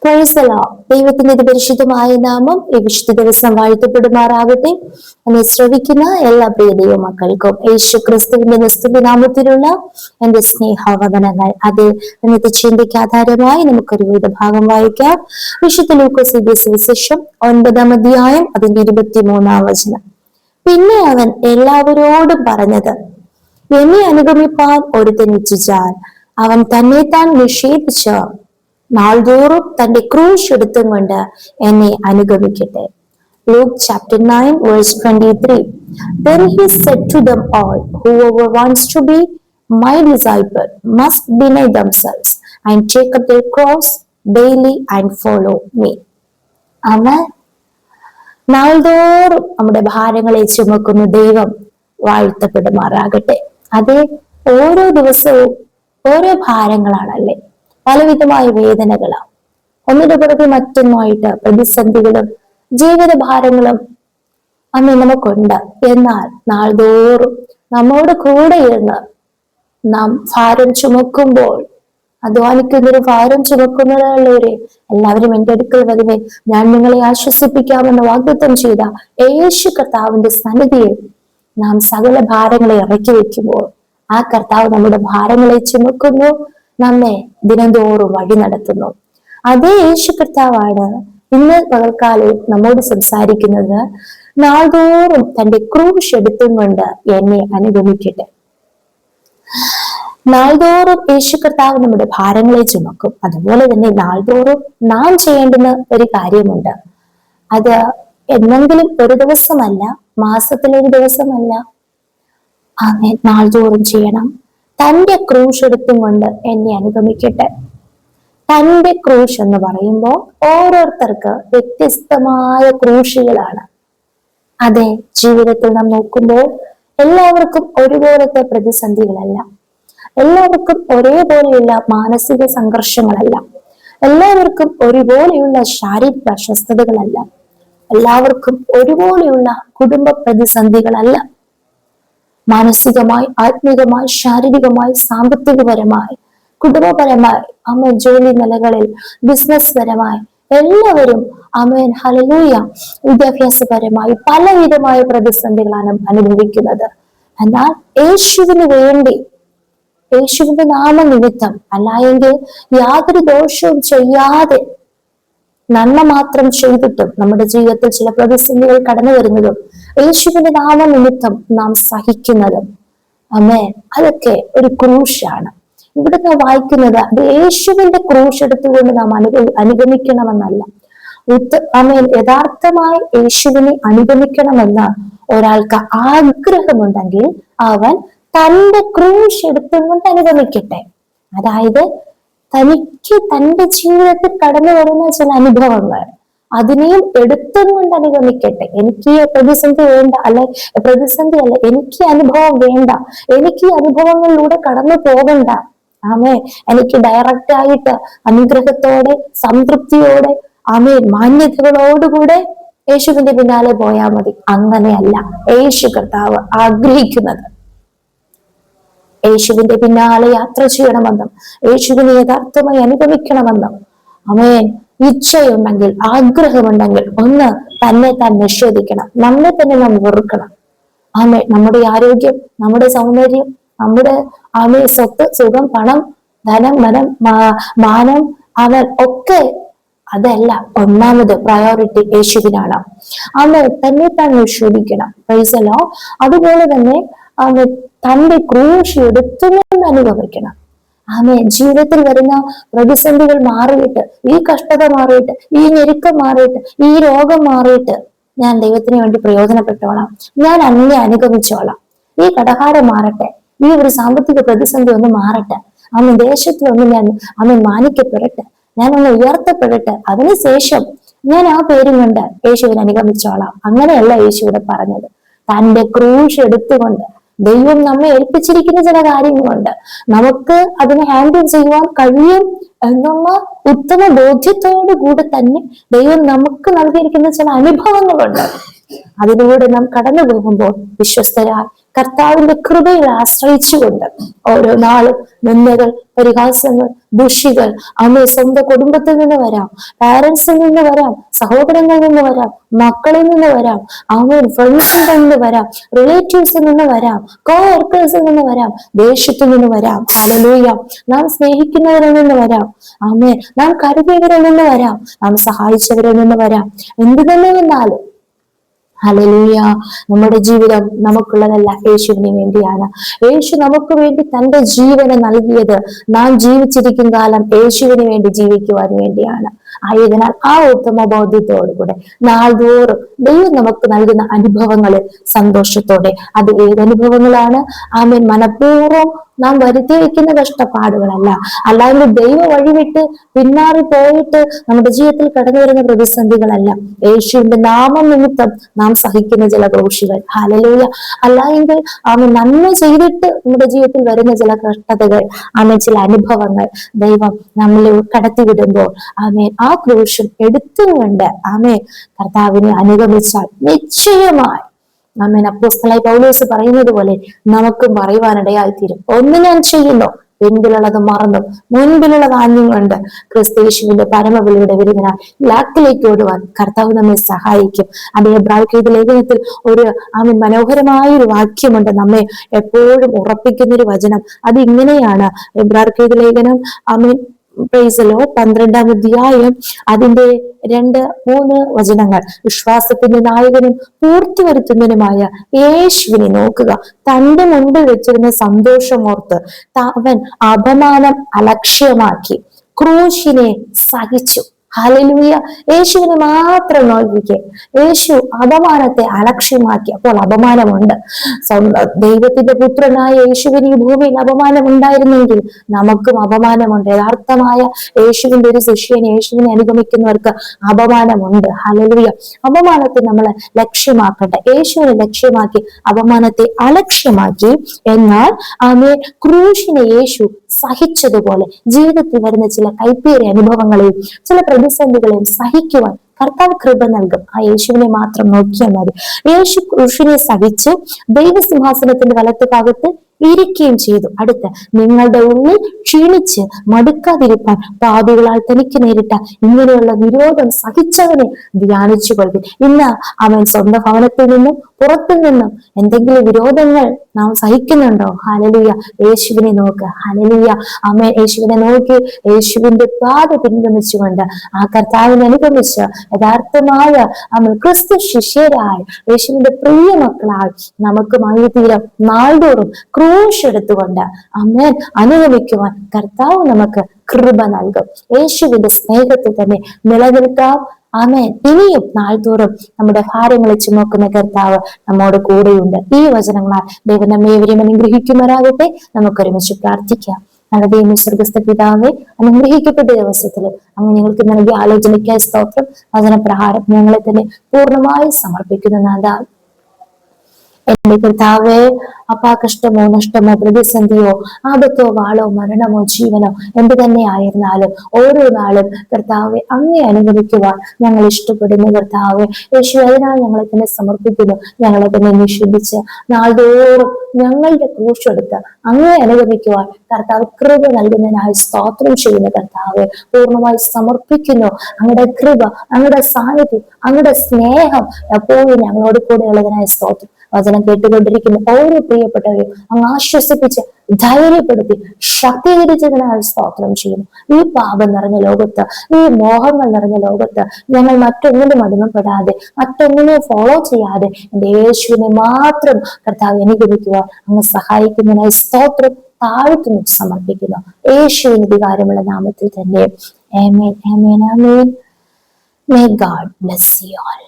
Praise the Lord. ദൈവത്തിന്റെ പരിശുദ്ധമായ നാമം ഈ വിശുദ്ധ ദിവസം വാഴ്ത്തപ്പെടുമാറാകട്ടെ. എന്നെ ശ്രവിക്കുന്ന എല്ലാ പ്രിയ ദൈവമക്കൾക്കും യേശു ക്രിസ്തുവിന്റെ നിസ്തുല നാമത്തിലുള്ള എന്റെ സ്നേഹവന്ദനങ്ങൾ. അത് ഇന്നത്തെ ചിന്തയ്ക്ക് ആധാരമായി നമുക്കൊരു വേദഭാഗം വായിക്കാം. വിശുദ്ധ ലൂക്കോസ് എഴുതിയ സുവിശേഷം 9-ാം അധ്യായം അതിന്റെ 23-ാം വചനം. പിന്നെ അവൻ എല്ലാവരോടും പറഞ്ഞത്, എന്നെ അനുഗമിപ്പാൻ ഒരുത്തൻ ഇച്ഛിച്ചാൽ അവൻ തന്നെത്താൻ നിഷേധിച്ച് നാൾതോറും തന്റെ ക്രൂശ് എടുത്തും കൊണ്ട് എന്നെ അനുഗമിക്കട്ടെ. Luke chapter 9 verse 23. Then he said to them all, whoever wants to be my disciple must deny themselves and take up their cross daily and follow me. Amen. നാൾതോറും നമ്മുടെ ഭാരങ്ങളെ ചുമക്കുന്ന ദൈവം വാഴ്ത്തപ്പെടുമാറാകട്ടെ. അതെ, ഓരോ ദിവസവും ഓരോ ഭാരങ്ങളാണല്ലേ, പലവിധമായ വേദനകളാണ്. ഒന്നിനു പുറകെ മറ്റൊന്നുമായിട്ട് പ്രതിസന്ധികളും ജീവിത ഭാരങ്ങളും നമുക്കുണ്ട്. എന്നാൽ നാൾതോറും നമ്മോട് കൂടെ ഇരുന്ന് നാം ഭാരം ചുമക്കുമ്പോൾ, അധ്വാനിക്കുന്നൊരു ഭാരം ചുമക്കുന്നവരെ എല്ലാവരും എൻ്റെ അടുക്കൽ വരുവേ, ഞാൻ നിങ്ങളെ ആശ്വസിപ്പിക്കാമെന്ന് വാഗ്ദത്തം ചെയ്ത യേശു കർത്താവിന്റെ സന്നിധിയിൽ നാം സകല ഭാരങ്ങളെ ഇറക്കി വെക്കുമ്പോൾ ആ കർത്താവ് നമ്മുടെ ഭാരങ്ങളെ ചുമക്കുന്നു, നമ്മെ ദിനംതോറും വഴി നടത്തുന്നു. അതേ യേശു കർത്താവാണ് ഇന്ന് പകൽക്കാലം നമ്മോട് സംസാരിക്കുന്നത്. നാൾതോറും തന്റെ ക്രൂശ് എടുത്തും കൊണ്ട് എന്നെ അനുഗമിക്കട്ടെ. നാൾതോറും യേശു കർത്താവ് നമ്മുടെ ഭാരങ്ങളെ ചുമക്കും. അതുപോലെ തന്നെ നാൾതോറും നാം ചെയ്യേണ്ടുന്ന ഒരു കാര്യമുണ്ട്. അത് എന്നെങ്കിലും ഒരു ദിവസമല്ല, മാസത്തിലൊരു ദിവസമല്ല, അങ്ങനെ നാൾതോറും ചെയ്യണം. തന്റെ ക്രൂശ് എടുത്തും കൊണ്ട് എന്നെ അനുഗമിക്കട്ടെ. തന്റെ ക്രൂശ് എന്ന് പറയുമ്പോൾ ഓരോരുത്തർക്ക് വ്യത്യസ്തമായ ക്രൂശുകളാണ്. അതെ, ജീവിതത്തിൽ നാം നോക്കുമ്പോൾ എല്ലാവർക്കും ഒരുപോലത്തെ പ്രതിസന്ധികളല്ല, എല്ലാവർക്കും ഒരേപോലെയുള്ള മാനസിക സംഘർഷങ്ങളല്ല, എല്ലാവർക്കും ഒരുപോലെയുള്ള ശാരീരിക അസ്വസ്ഥതകളല്ല, എല്ലാവർക്കും ഒരുപോലെയുള്ള കുടുംബ പ്രതിസന്ധികളല്ല. മാനസികമായി, ആത്മീകമായി, ശാരീരികമായി, സാമ്പത്തികപരമായി, കുടുംബപരമായി, ജോലി നിലകളിൽ, ബിസിനസ് പരമായി എല്ലാവരും ഹല്ലേലൂയ വിദ്യാഭ്യാസപരമായി പലവിധമായ പ്രതിസന്ധികളാണ് അനുഭവിക്കുന്നത്. എന്നാൽ യേശുവിന് വേണ്ടി, യേശുവിന്റെ നാമനിമിത്തം, അല്ലായെങ്കിൽ യാതൊരു ദോഷവും ചെയ്യാതെ നന്മ മാത്രം ചെയ്തിട്ടും നമ്മുടെ ജീവിതത്തിൽ ചില പ്രതിസന്ധികൾ കടന്നു വരുന്നതും യേശുവിന്റെ നാമനിമിത്തം നാം സഹിക്കുന്നതും അതൊക്കെ ഒരു ക്രൂശാണ്. ഇവിടുന്ന് വായിക്കുന്നത് അത് യേശുവിന്റെ ക്രൂശ് എടുത്തുകൊണ്ട് നാം അനുഗമിക്കണമെന്നല്ല. യഥാർത്ഥമായി യേശുവിനെ അനുഗമിക്കണമെന്ന് ഒരാൾക്ക് ആഗ്രഹമുണ്ടെങ്കിൽ അവൻ തന്റെ ക്രൂശ് എടുത്തുകൊണ്ട് അനുഗമിക്കട്ടെ. അതായത് തനിക്ക് തന്റെ ജീവിതത്തിൽ കടന്നു വരുന്ന ചില അനുഭവങ്ങൾ അതിനെയും എടുത്തുകൊണ്ട് അനുഗമിക്കട്ടെ. എനിക്ക് ഈ പ്രതിസന്ധി വേണ്ട, എനിക്ക് അനുഭവം വേണ്ട, എനിക്ക് ഈ അനുഭവങ്ങളിലൂടെ കടന്നു പോകണ്ട. എനിക്ക് ഡയറക്റ്റ് ആയിട്ട് അനുഗ്രഹത്തോടെ, സംതൃപ്തിയോടെ, മാന്യതകളോടുകൂടെ യേശുവിന്റെ പിന്നാലെ പോയാൽ മതി. അങ്ങനെയല്ല യേശു കർത്താവ് ആഗ്രഹിക്കുന്നത്. യേശുവിന്റെ പിന്നാലെ യാത്ര ചെയ്യണമെന്നും യേശുവിനെ യഥാർത്ഥമായി അനുഗമിക്കണമെന്നും ഇച്ഛയുണ്ടെങ്കിൽ, ആഗ്രഹമുണ്ടെങ്കിൽ ഒന്ന് തന്നെ താൻ നിഷേധിക്കണം. നമ്മെ തന്നെ നാം വെറുക്കണം. നമ്മുടെ ആരോഗ്യം, നമ്മുടെ സൗന്ദര്യം, നമ്മുടെ സ്വത്ത്, സുഖം, പണം, ധനം, മാനം, ഒക്കെ അതല്ല. ഒന്നാമത് പ്രയോറിറ്റി യേശുവിനാണ്. തന്നെ താൻ നിഷേധിക്കണം. Praise the Lord. അതുപോലെ തന്നെ തന്റെ ക്രൂശ് എടുത്തുകൊണ്ട് അനുഗമിക്കണം. ജീവിതത്തിൽ വരുന്ന പ്രതിസന്ധികൾ മാറിയിട്ട്, ഈ കഷ്ടത മാറിയിട്ട്, ഈ ഞെരുക്കം മാറിയിട്ട്, ഈ രോഗം മാറിയിട്ട് ഞാൻ ദൈവത്തിന് വേണ്ടി പ്രയോജനപ്പെട്ടോളാം, ഞാൻ അന്നെ അനുഗമിച്ചോളാം, ഈ കടഹാരം മാറട്ടെ, ഈ ഒരു സാമ്പത്തിക പ്രതിസന്ധി ഒന്ന് മാറട്ടെ, ദേശത്തിലൊന്ന് ഞാൻ മാനിക്കപ്പെടട്ടെ, ഞാൻ ഒന്ന് ഉയർത്തപ്പെടട്ടെ, അതിനുശേഷം ഞാൻ ആ പേരും കൊണ്ട് യേശുവിനെ അനുഗമിച്ചോളാം. അങ്ങനെയല്ല യേശു ഇവിടെ പറഞ്ഞത്. തന്റെ ക്രൂശ് എടുത്തുകൊണ്ട് ദൈവം നമ്മെ ഏൽപ്പിച്ചിരിക്കുന്ന ചില കാര്യങ്ങളുണ്ട്, നമുക്ക് അതിനെ ഹാൻഡിൽ ചെയ്യുവാൻ കഴിയും എന്നുള്ള ഉത്തമ ബോധ്യത്തോടു കൂടെ തന്നെ ദൈവം നമുക്ക് നൽകിയിരിക്കുന്ന ചില അനുഭവങ്ങളുണ്ട്. അതിലൂടെ നാം കടന്നു പോകുമ്പോൾ വിശ്വസ്തരായി കർത്താവിന്റെ കൃപയിൽ ആശ്രയിച്ചുകൊണ്ട് ഓരോ നാളും നിന്ദകൾ, പരിഹാസങ്ങൾ, ദുഷികൾ അമ്മ സ്വന്തം കുടുംബത്തിൽ നിന്ന് വരാം, പാരന്റ്സിൽ നിന്ന് വരാം, സഹോദരങ്ങളിൽ നിന്ന് വരാം, മക്കളിൽ നിന്ന് വരാം, അവൻ ഫ്രണ്ട്സിൽ നിന്ന് വരാം, റിലേറ്റീവ്സിൽ നിന്ന് വരാം, കോ വർക്കേഴ്സിൽ നിന്ന് വരാം, ദേശത്തിൽ നിന്ന് വരാം, ഹല്ലേലൂയ, നാം സ്നേഹിക്കുന്നവരിൽ നിന്ന് വരാം, ആമേൻ, നാം കരുതിയവരിൽ നിന്ന് വരാം, നാം സഹായിച്ചവരിൽ നിന്ന് വരാം. എന്ത് തന്നെ വന്നാലും ഹല്ലേലൂയ, നമ്മുടെ ജീവിതം നമുക്കുള്ളതല്ല, യേശുവിന് വേണ്ടിയാണ്. യേശു നമുക്ക് വേണ്ടി തന്റെ ജീവനെ നൽകിയത് നാം ജീവിച്ചിരിക്കും കാലം യേശുവിന് വേണ്ടി ജീവിക്കുവാൻ വേണ്ടിയാണ്. ആയതിനാൽ ആ ഉത്തമ ബോധ്യത്തോടുകൂടെ നാൾതോറും ദൈവം നമുക്ക് നൽകുന്ന അനുഭവങ്ങളിൽ സന്തോഷത്തോടെ, അത് ഏതനുഭവങ്ങളാണ്? ആമേൻ, മനഃപൂർവ്വം നാം വരുത്തി വെക്കുന്ന കഷ്ടപ്പാടുകളല്ല, അല്ലാതെ ദൈവ വഴിവിട്ട് പിന്മാറി പോയിട്ട് നമ്മുടെ ജീവിതത്തിൽ കടന്നു വരുന്ന പ്രതിസന്ധികളല്ല, യേശുവിന്റെ നാമം നിമിത്തം നാം സഹിക്കുന്ന ചില ക്രൂശികൾ, ഹല്ലേലൂയ, അല്ലായെങ്കിൽ ആമേൻ നന്മ ചെയ്തിട്ട് നമ്മുടെ ജീവിതത്തിൽ വരുന്ന ചില കഷ്ടതകൾ, ആമേൻ ചില അനുഭവങ്ങൾ ദൈവം നമ്മളെ കടത്തിവിടുമ്പോൾ ആമേൻ ആ ക്രൂശും എടുത്തുകൊണ്ട് ആമേൻ കർത്താവിനെ അനുഗമിച്ചാൽ നിശ്ചയമായി ആമേൻ അപ്പോസ്തലനായ പൗലോസ് പറയുന്നത് പോലെ നമുക്കും പറയുവാനിടയായിത്തീരും. ഒന്ന് ഞാൻ ചെയ്യുന്നു, പിൻപിലുള്ളത് മറന്നും മുൻപിലുള്ളത് ആഞ്ഞുകൊണ്ട് ക്രിസ്തയേശുവിന്റെ പരമവിളിയുടെ വിരുദ്ധനായി ലാക്കിലേക്ക് ഓടുവാൻ കർത്താവ് നമ്മെ സഹായിക്കും. അതേ എബ്രായർക്കെഴുതിയ ലേഖനത്തിൽ ഒരു ആമേൻ മനോഹരമായ ഒരു വാക്യമുണ്ട്, നമ്മെ എപ്പോഴും ഉറപ്പിക്കുന്ന ഒരു വചനം. അത് ഇങ്ങനെയാണ്, എബ്രായർക്കെഴുതിയ ലേഖനം ആമേൻ പ്രൈസ് ദി ലോർഡ് 12-ാം അധ്യായം അതിന്റെ 2-3 വചനങ്ങൾ. വിശ്വാസത്തിന്റെ നായകനും പൂർത്തി വരുത്തുന്നതിനുമായ യേശുവിനെ നോക്കുക, തന്റെ മുൻപിൽ വെച്ചിരുന്ന സന്തോഷമോർത്ത് അവൻ അപമാനം അലക്ഷ്യമാക്കി ക്രൂശിനെ സഹിച്ചു. ഹല്ലേലൂയ, യേശുവിനെ മാത്രം നോക്കിക്കേ. യേശു അപമാനത്തെ അലക്ഷ്യമാക്കി. അപ്പോൾ അപമാനമുണ്ട്. ദൈവത്തിന്റെ പുത്രനായ യേശുവിന് ഈ ഭൂമിയിൽ അപമാനം ഉണ്ടായിരുന്നെങ്കിൽ നമുക്കും അപമാനമുണ്ട്. യഥാർത്ഥമായ യേശുവിന്റെ ഒരു ശിഷ്യനെ, യേശുവിനെ അനുഗമിക്കുന്നവർക്ക് അപമാനമുണ്ട്. ഹല്ലേലൂയ, അപമാനത്തെ നമ്മൾ ലക്ഷ്യമാക്കട്ടെ. യേശുവിനെ ലക്ഷ്യമാക്കി അപമാനത്തെ അലക്ഷ്യമാക്കി. എന്നാൽ ആമേൻ ക്രൂശിനെ യേശു സഹിച്ചതുപോലെ ജീവിതത്തിൽ വരുന്ന ചില കൈപ്പേറിയ അനുഭവങ്ങളെയും ചില പ്രതിസന്ധികളെയും സഹിക്കുവാൻ കർത്താവ് കൃപ നൽകും. ആ യേശുവിനെ മാത്രം നോക്കിയാൽ മതി. യേശു ക്രൂശിനെ സഹിച്ച് ദൈവസിംഹാസനത്തിന്റെ വലത്ത് ഭാഗത്ത് ഇരിക്കുകയും ചെയ്തു. അടുത്ത് നിങ്ങളുടെ ഉള്ളിൽ ക്ഷീണിച്ച് മടുക്കാതിരിപ്പാൻ പാപികളാൽ തനിക്ക് നേരിട്ട ഇങ്ങനെയുള്ള വിരോധം സഹിച്ചവനെ ധ്യാനിച്ചു കൊള്ളുക. ഇന്ന് അവൻ സ്വന്തം ഭവനത്തിൽ നിന്നും പുറത്തു നിന്നും എന്തെങ്കിലും വിരോധങ്ങൾ നാം സഹിക്കുന്നുണ്ടോ? ഹല്ലേലൂയ, യേശുവിനെ നോക്ക്. ഹല്ലേലൂയ, അമ്മ യേശുവിനെ നോക്കി യേശുവിന്റെ പാത പിൻഗമിച്ചുകൊണ്ട് ആ കർത്താവിനെ അനുഗമിച്ച് യഥാർത്ഥമായ അമ്മ ക്രിസ്തു ശിഷ്യരായി യേശുവിന്റെ പ്രിയ മക്കളായി നമുക്കുമായി തീരം നാൾതോറും ക്രൂശ് എടുത്തുകൊണ്ട് അമ്മേൻ അനുഗമിക്കുവാൻ കർത്താവ് നമുക്ക് കൃപ നൽകും. യേശുവിന്റെ സ്നേഹത്തിൽ തന്നെ നിലനിൽക്കാം. ആമേൻ. ഇനിയും നാൾതോറും നമ്മുടെ ഭാരങ്ങളെ ചുമക്കുന്ന കർത്താവ് നമ്മോട് കൂടെയുണ്ട്. ഈ വചനങ്ങളാൽ ദൈവം നമ്മെ ഏവരെയും അനുഗ്രഹിക്കുമാറാകട്ടെ. നമുക്കൊരുമിച്ച് പ്രാർത്ഥിക്കാം. നമ്മുടെ ദൈവ സ്വർഗ്ഗസ്ഥ പിതാവേ, അനുഗ്രഹിക്കപ്പെട്ട ദിവസത്തില് അങ്ങ് ഞങ്ങൾക്ക് നൽകിയ ആലോചനയ്ക്കായി സ്തോത്രം. വചനപ്രകാരം ഞങ്ങളെ തന്നെ പൂർണ്ണമായി സമർപ്പിക്കുന്ന നാഥാ, എന്റെ കർത്താവേ, അപ്പാ കഷ്ടമോ നഷ്ടമോ പ്രതിസന്ധിയോ ആപത്തോ വാളോ മരണമോ ജീവനോ എന്ത് തന്നെ ആയിരുന്നാലും ഓരോ നാളും കർത്താവെ അങ്ങേ അനുഗമിക്കുവാൻ ഞങ്ങൾ ഇഷ്ടപ്പെടുന്നു. കർത്താവെ യേശു, അതിനാൽ ഞങ്ങളെ തന്നെ സമർപ്പിക്കുന്നു. ഞങ്ങളെ തന്നെ നിഷേധിച്ച് നാൾതോറും ഞങ്ങളുടെ ക്രൂശെടുത്ത് അങ്ങേ അനുഗമിക്കുവാൻ കർത്താവ് കൃപ നൽകുന്നതിനായി സ്തോത്രം ചെയ്യുന്ന കർത്താവെ പൂർണ്ണമായി സമർപ്പിക്കുന്നു. അങ്ങയുടെ കൃപ, അങ്ങയുടെ സാന്നിധ്യം, അങ്ങയുടെ സ്നേഹം എപ്പോഴും ഞങ്ങളോട് കൂടെ ഉള്ളതിനായി സ്തോത്രം. വചനം കേട്ടുകൊണ്ടിരിക്കുന്ന ഓരോ പ്രിയപ്പെട്ടവരെയും അങ്ങ് ആശ്വസിപ്പിച്ച് ധൈര്യപ്പെടുത്തി ശക്തീകരിച്ചതിനാൽ സ്തോത്രം ചെയ്യുന്നു. ഈ പാപം നിറഞ്ഞ ലോകത്ത്, ഈ മോഹങ്ങൾ നിറഞ്ഞ ലോകത്ത് ഞങ്ങൾ മറ്റൊന്നിനും അടിമപ്പെടാതെ, മറ്റൊന്നിനെ ഫോളോ ചെയ്യാതെ എന്റെ യേശുവിനെ മാത്രം കർത്താവ് അനുഗമിക്കുക അങ്ങ് സഹായിക്കുന്നതിനായി സ്തോത്രം താഴ്ത്തുന്നു സമർപ്പിക്കുന്നു. യേശുവിന് അധികാരമുള്ള നാമത്തിൽ തന്നെ. ആമേൻ, ആമേൻ, ആമേൻ. May God bless you all.